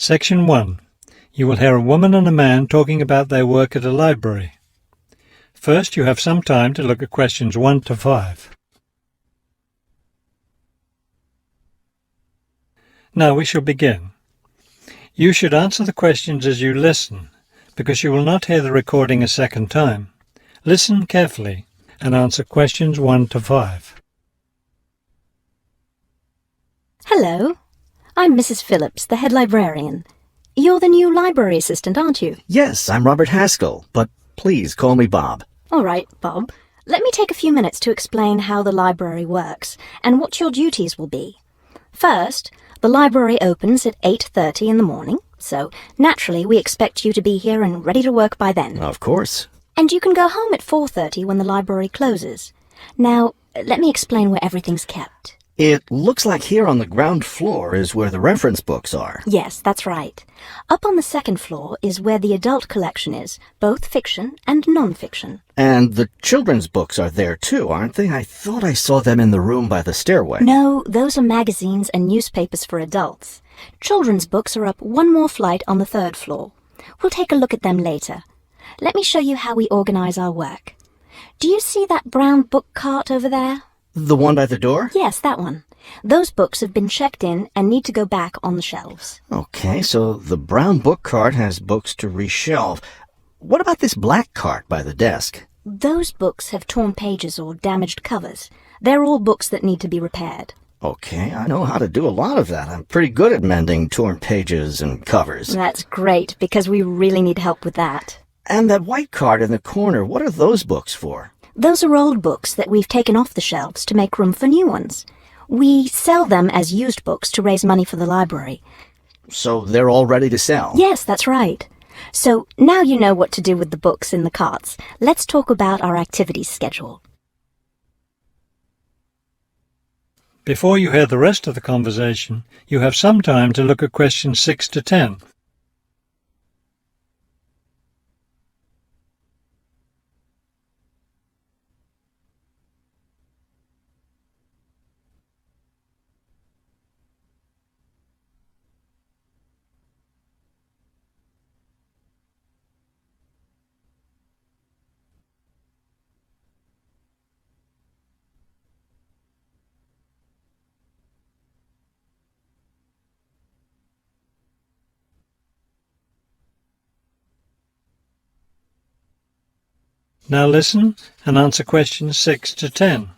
Section 1. You will hear a woman and a man talking about their work at a library. First, you have some time to look at questions 1 to 5. Now we shall begin. You should answer the questions as you listen, because you will not hear the recording a second time. Listen carefully and answer questions 1 to 5. Hello, I'm Mrs. Phillips, the head librarian. You're the new library assistant, aren't you? Yes, I'm Robert Haskell, but please call me Bob. All right, Bob. Let me take a few minutes to explain how the library works and what your duties will be. First, the library opens at 8:30 in the morning, so naturally we expect you to be here and ready to work by then. Of course. And you can go home at 4:30 when the library closes. Now, let me explain where everything's kept. It looks like here on the ground floor is where the reference books are. Yes, that's right. Up on the second floor is where the adult collection is, both fiction and non-fiction. And the children's books are there too, aren't they? I thought I saw them in the room by the stairway. No, those are magazines and newspapers for adults. Children's books are up one more flight on the third floor. We'll take a look at them later. Let me show you how we organize our work. Do you see that brown book cart over there? The one by the door? Yes, that one. Those books have been checked in and need to go back on the shelves. Okay, so the brown book cart has books to reshelve. What about this black cart by the desk? Those books have torn pages or damaged covers. They're all books that need to be repaired. Okay, I know how to do a lot of that. I'm pretty good at mending torn pages and covers. That's great, because we really need help with that. And that white cart in the corner, what are those books for? Those are old books that we've taken off the shelves to make room for new ones. We sell them as used books to raise money for the library. So they're all ready to sell? Yes, that's right. So now you know what to do with the books in the carts. Let's talk about our activities schedule. Before you hear the rest of the conversation, you have some time to look at questions 6 to 10. Now listen and answer questions 6 to 10.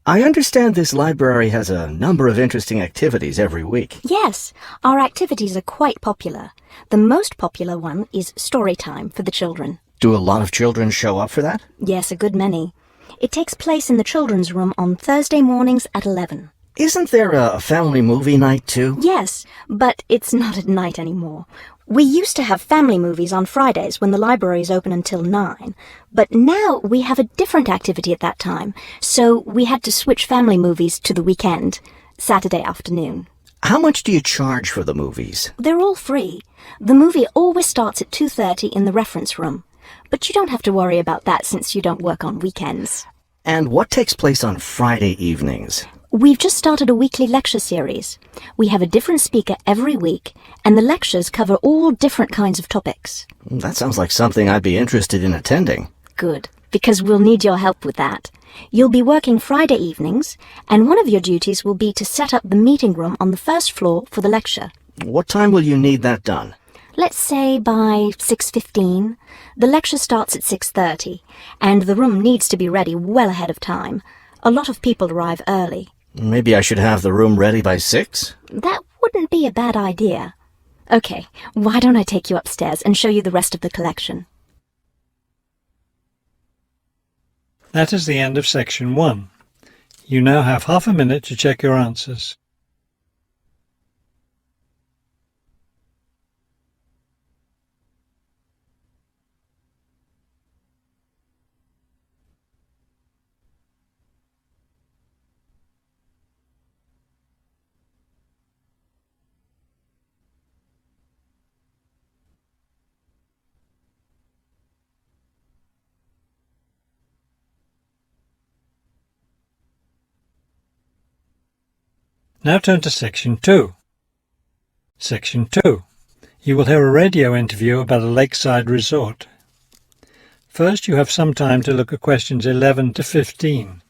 I understand this library has a number of interesting activities every week. Yes, our activities are quite popular. The most popular one is story time for the children. Do a lot of children show up for that? Yes, a good many. It takes place in the children's room on Thursday mornings at 11. Isn't there a family movie night too? Yes, but it's not at night anymore. We used to have family movies on Fridays when the library is open until 9, but now we have a different activity at that time, so we had to switch family movies to the weekend, Saturday afternoon. How much do you charge for the movies? They're all free. The movie always starts at 2:30 in the reference room, but you don't have to worry about that since you don't work on weekends. And what takes place on Friday evenings? We've just started a weekly lecture series. We have a different speaker every week, and the lectures cover all different kinds of topics. That sounds like something I'd be interested in attending. Good, because we'll need your help with that. You'll be working Friday evenings, and one of your duties will be to set up the meeting room on the first floor for the lecture. What time will you need that done? Let's say by 6:15. The lecture starts at 6:30, and the room needs to be ready well ahead of time. A lot of people arrive early. Maybe I should have the room ready by 6? That wouldn't be a bad idea. Okay, why don't I take you upstairs and show you the rest of the collection? That is the end of section 1. You now have half a minute to check your answers. Now turn to Section 2. Section 2. You will hear a radio interview about a lakeside resort. First, you have some time to look at questions 11 to 15.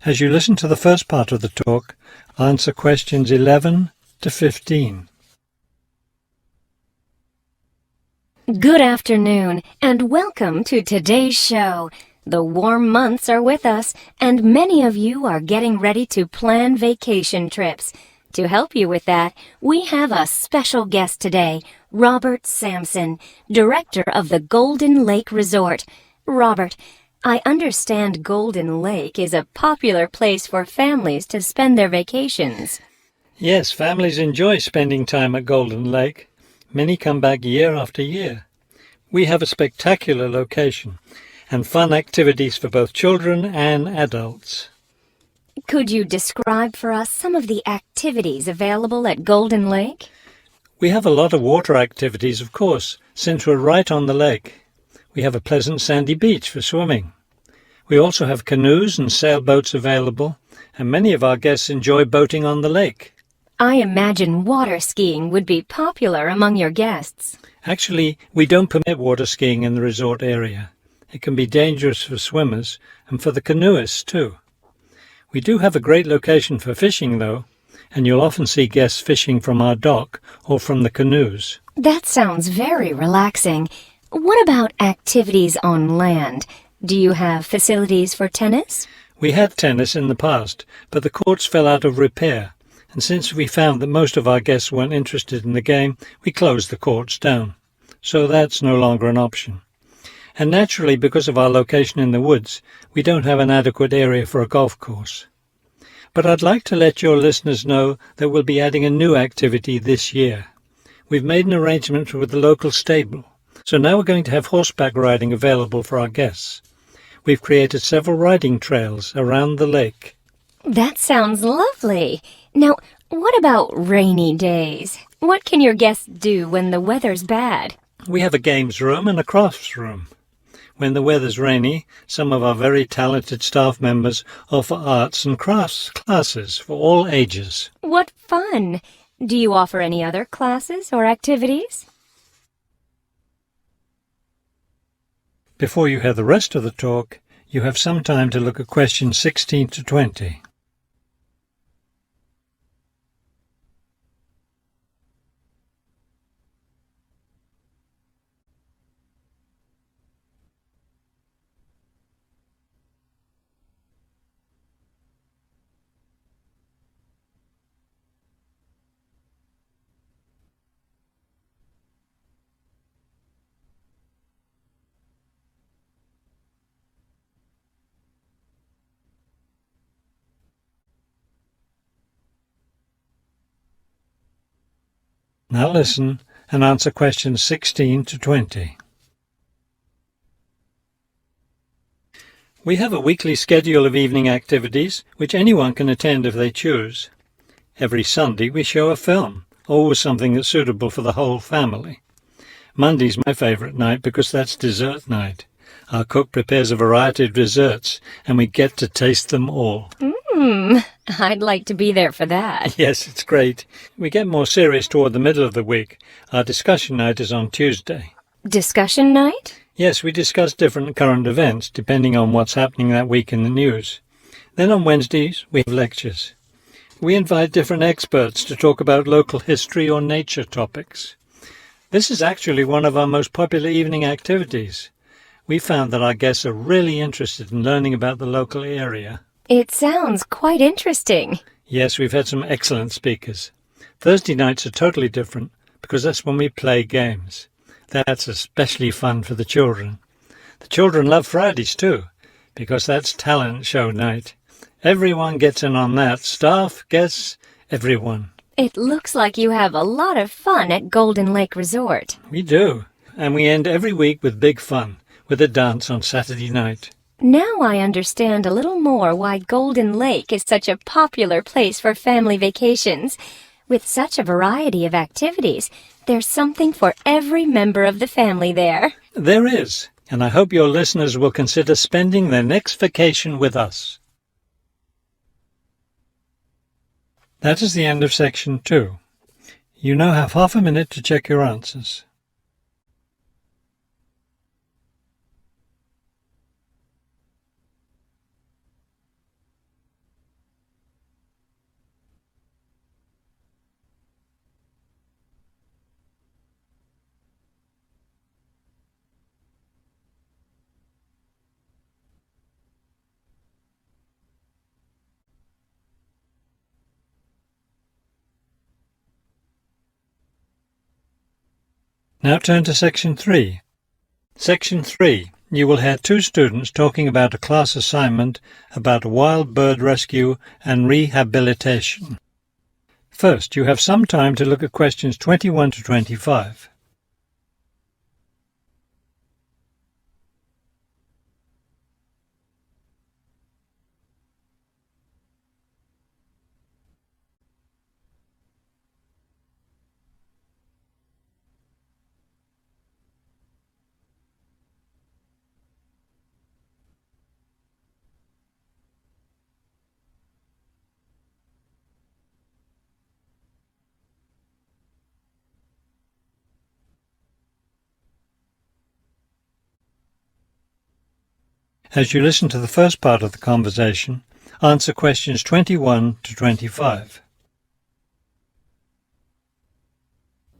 As you listen to the first part of the talk, answer questions 11 to 15. Good afternoon, and welcome to today's show. The warm months are with us, and many of you are getting ready to plan vacation trips. To help you with that, we have a special guest today, Robert Sampson, director of the Golden Lake Resort. Robert, I understand Golden Lake is a popular place for families to spend their vacations. Yes, families enjoy spending time at Golden Lake. Many come back year after year. We have a spectacular location and fun activities for both children and adults. Could you describe for us some of the activities available at Golden Lake? We have a lot of water activities, of course, since we're right on the lake. We have a pleasant sandy beach for swimming. We also have canoes and sailboats available, and many of our guests enjoy boating on the lake. I imagine water skiing would be popular among your guests. Actually, we don't permit water skiing in the resort area. It can be dangerous for swimmers and for the canoeists too. We do have a great location for fishing though, and you'll often see guests fishing from our dock or from the canoes. That sounds very relaxing. What about activities on land? Do you have facilities for tennis? We had tennis in the past, but the courts fell out of repair, and since we found that most of our guests weren't interested in the game, we closed the courts down. So that's no longer an option. And naturally, because of our location in the woods, we don't have an adequate area for a golf course. But I'd like to let your listeners know that we'll be adding a new activity this year. We've made an arrangement with the local stable, so now we're going to have horseback riding available for our guests. We've created several riding trails around the lake. That sounds lovely. Now, what about rainy days? What can your guests do when the weather's bad? We have a games room and a crafts room. When the weather's rainy, some of our very talented staff members offer arts and crafts classes for all ages. What fun! Do you offer any other classes or activities? Before you hear the rest of the talk, you have some time to look at questions 16 to 20. Now listen and answer questions 16 to 20. We have a weekly schedule of evening activities which anyone can attend if they choose. Every Sunday we show a film, always something that's suitable for the whole family. Monday's my favourite night because that's dessert night. Our cook prepares a variety of desserts and we get to taste them all. I'd like to be there for that. Yes, it's great. We get more serious toward the middle of the week. Our discussion night is on Tuesday. Discussion night? Yes, we discuss different current events depending on what's happening that week in the news. Then on Wednesdays we have lectures. We invite different experts to talk about local history or nature topics. This is actually one of our most popular evening activities. We found that our guests are really interested in learning about the local area. It sounds quite interesting. Yes, we've had some excellent speakers. Thursday nights are totally different because that's when we play games. That's especially fun for the children. The children love Fridays too, because that's talent show night. Everyone gets in on that. Staff, guests, everyone. It looks like you have a lot of fun at Golden Lake Resort. We do. And we end every week with big fun, with a dance on Saturday night. Now I understand a little more why Golden Lake is such a popular place for family vacations. With such a variety of activities, there's something for every member of the family there. There is, and I hope your listeners will consider spending their next vacation with us. That is the end of section 2. You now have half a minute to check your answers. Now turn to Section 3. Section 3. You will hear two students talking about a class assignment about wild bird rescue and rehabilitation. First, you have some time to look at questions 21 to 25. As you listen to the first part of the conversation, answer questions 21 to 25.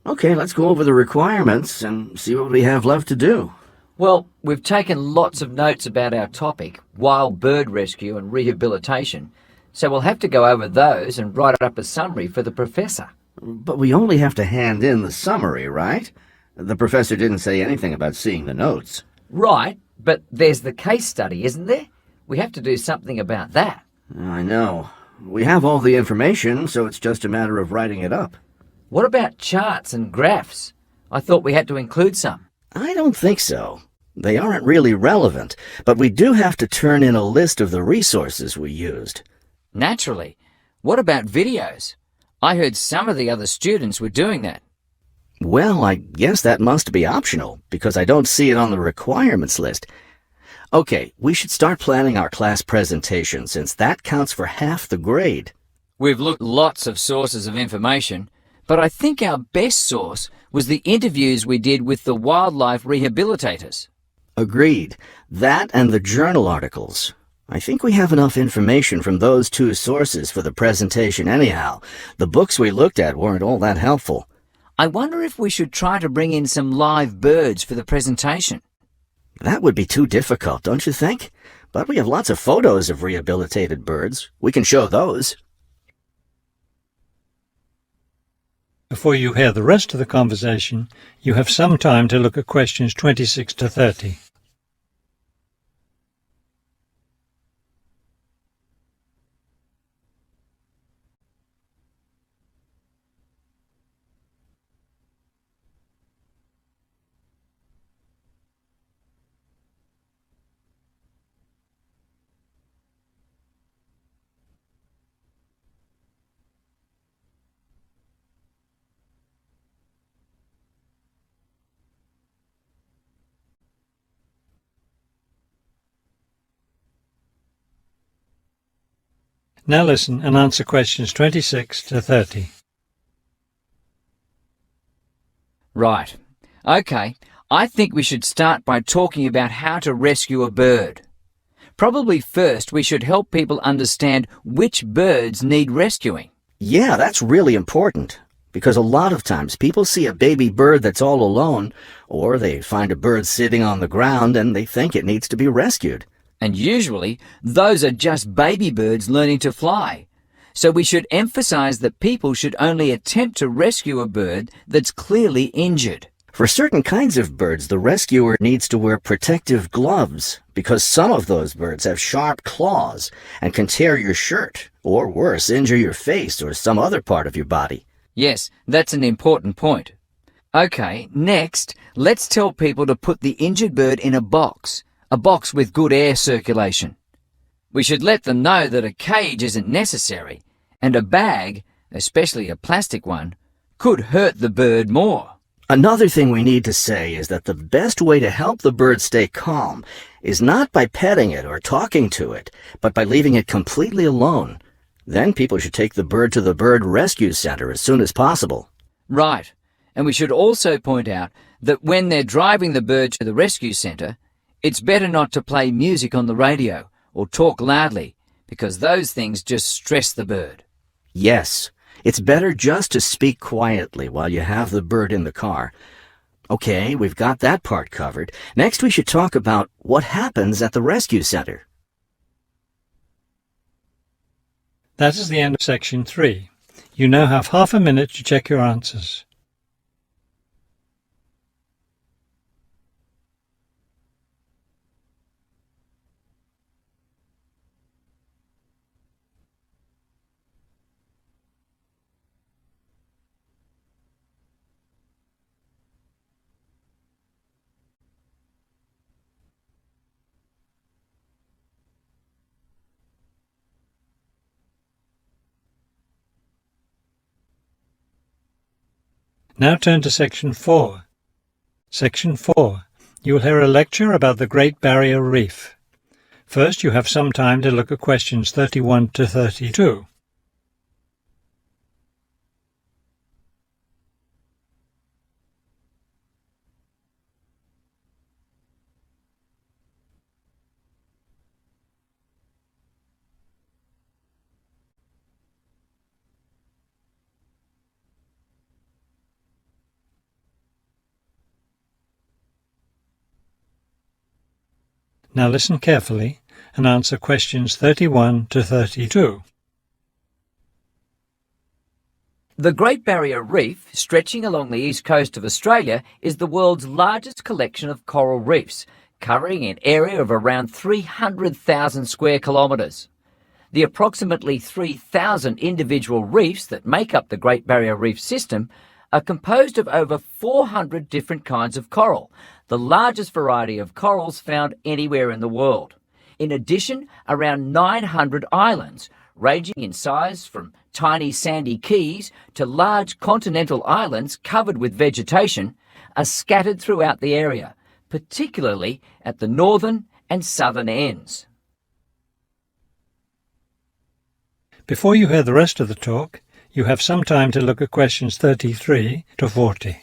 Okay, let's go over the requirements and see what we have left to do. Well, we've taken lots of notes about our topic, wild bird rescue and rehabilitation, so we'll have to go over those and write up a summary for the professor. But we only have to hand in the summary, right? The professor didn't say anything about seeing the notes. Right, but there's the case study, isn't there? We have to do something about that. I know. We have all the information, so it's just a matter of writing it up. What about charts and graphs? I thought we had to include some. I don't think so. They aren't really relevant, but we do have to turn in a list of the resources we used. Naturally. What about videos? I heard some of the other students were doing that. Well, I guess that must be optional, because I don't see it on the requirements list. Okay, we should start planning our class presentation, since that counts for half the grade. We've looked at lots of sources of information, but I think our best source was the interviews we did with the wildlife rehabilitators. Agreed. That and the journal articles. I think we have enough information from those two sources for the presentation anyhow. The books we looked at weren't all that helpful. I wonder if we should try to bring in some live birds for the presentation. That would be too difficult, don't you think? But we have lots of photos of rehabilitated birds. We can show those. Before you hear the rest of the conversation, you have some time to look at questions 26 to 30. Now listen and answer questions 26 to 30. Right. Okay, I think we should start by talking about how to rescue a bird. Probably first we should help people understand which birds need rescuing. Yeah, that's really important, because a lot of times people see a baby bird that's all alone, or they find a bird sitting on the ground and they think it needs to be rescued. And usually, those are just baby birds learning to fly. So we should emphasize that people should only attempt to rescue a bird that's clearly injured. For certain kinds of birds, the rescuer needs to wear protective gloves because some of those birds have sharp claws and can tear your shirt, or worse, injure your face or some other part of your body. Yes, that's an important point. Okay, next, let's tell people to put the injured bird in a box with good air circulation. We should let them know that a cage isn't necessary, and a bag, especially a plastic one, could hurt the bird more. Another thing we need to say is that the best way to help the bird stay calm is not by petting it or talking to it, but by leaving it completely alone. Then people should take the bird to the bird rescue center as soon as possible. Right, and we should also point out that when they're driving the bird to the rescue center, it's better not to play music on the radio or talk loudly, because those things just stress the bird. Yes, it's better just to speak quietly while you have the bird in the car. Okay, we've got that part covered. Next we should talk about what happens at the rescue center. That is the end of section 3. You now have half a minute to check your answers. Now turn to section 4. Section 4. You will hear a lecture about the Great Barrier Reef. First, you have some time to look at questions 31 to 32. Now listen carefully and answer questions 31 to 32. The Great Barrier Reef, stretching along the east coast of Australia, is the world's largest collection of coral reefs, covering an area of around 300,000 square kilometres. The approximately 3,000 individual reefs that make up the Great Barrier Reef system are composed of over 400 different kinds of coral, the largest variety of corals found anywhere in the world. In addition, around 900 islands, ranging in size from tiny sandy keys to large continental islands covered with vegetation, are scattered throughout the area, particularly at the northern and southern ends. Before you hear the rest of the talk, you have some time to look at questions 33 to 40.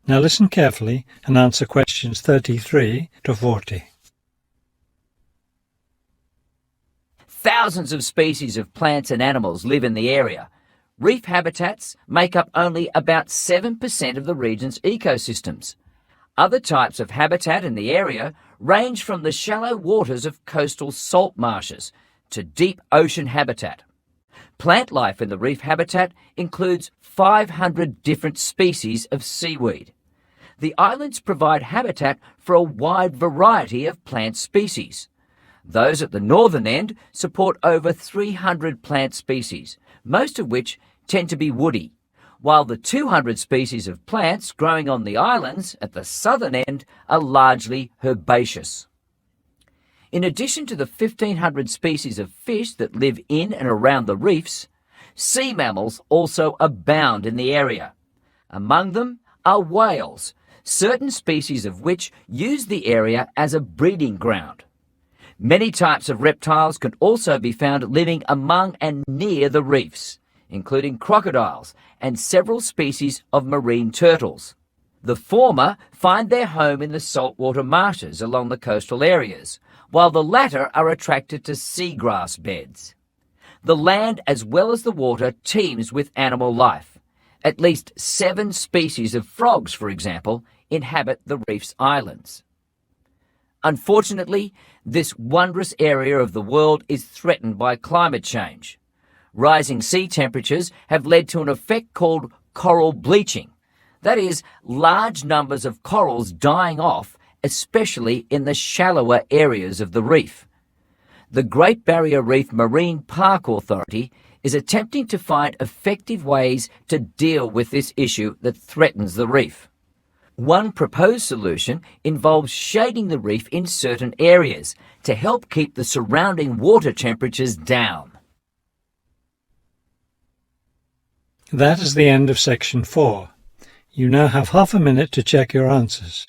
Now listen carefully and answer questions 33 to 40. Thousands of species of plants and animals live in the area. Reef habitats make up only about 7% of the region's ecosystems. Other types of habitat in the area range from the shallow waters of coastal salt marshes to deep ocean habitat. Plant life in the reef habitat includes 500 different species of seaweed. The islands provide habitat for a wide variety of plant species. Those at the northern end support over 300 plant species, most of which tend to be woody, while the 200 species of plants growing on the islands at the southern end are largely herbaceous. In addition to the 1,500 species of fish that live in and around the reefs, sea mammals also abound in the area. Among them are whales, certain species of which use the area as a breeding ground. Many types of reptiles can also be found living among and near the reefs, including crocodiles and several species of marine turtles. The former find their home in the saltwater marshes along the coastal areas, while the latter are attracted to seagrass beds. The land as well as the water teems with animal life. At least 7 species of frogs, for example, inhabit the reef's islands. Unfortunately, this wondrous area of the world is threatened by climate change. Rising sea temperatures have led to an effect called coral bleaching. That is, large numbers of corals dying off, especially in the shallower areas of the reef. The Great Barrier Reef Marine Park Authority is attempting to find effective ways to deal with this issue that threatens the reef. One proposed solution involves shading the reef in certain areas to help keep the surrounding water temperatures down. That is the end of section 4. You now have half a minute to check your answers.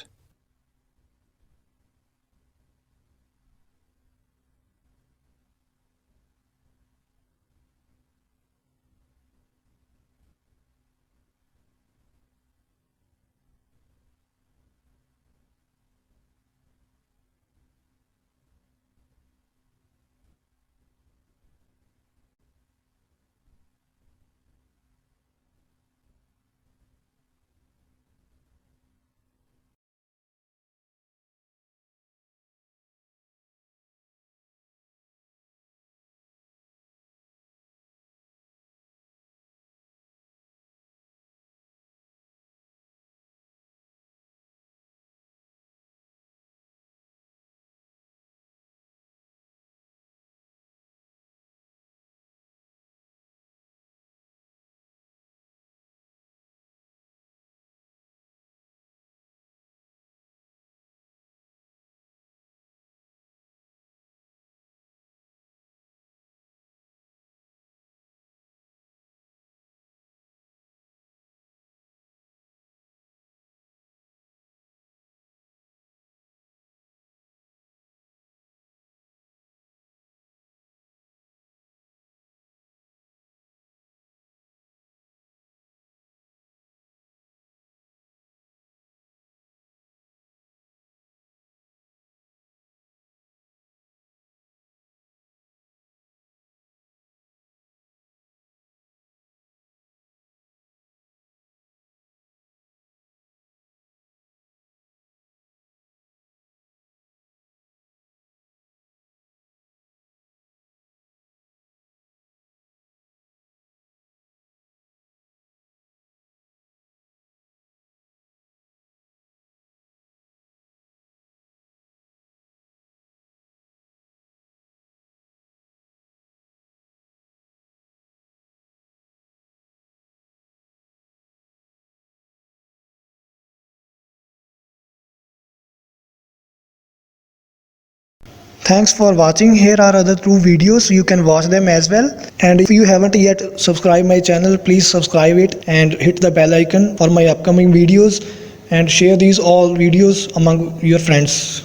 Thanks for watching. Here are other 2 videos. You can watch them as well. And if you haven't yet subscribed my channel, please subscribe it and hit the bell icon for my upcoming videos, and share these all videos among your friends.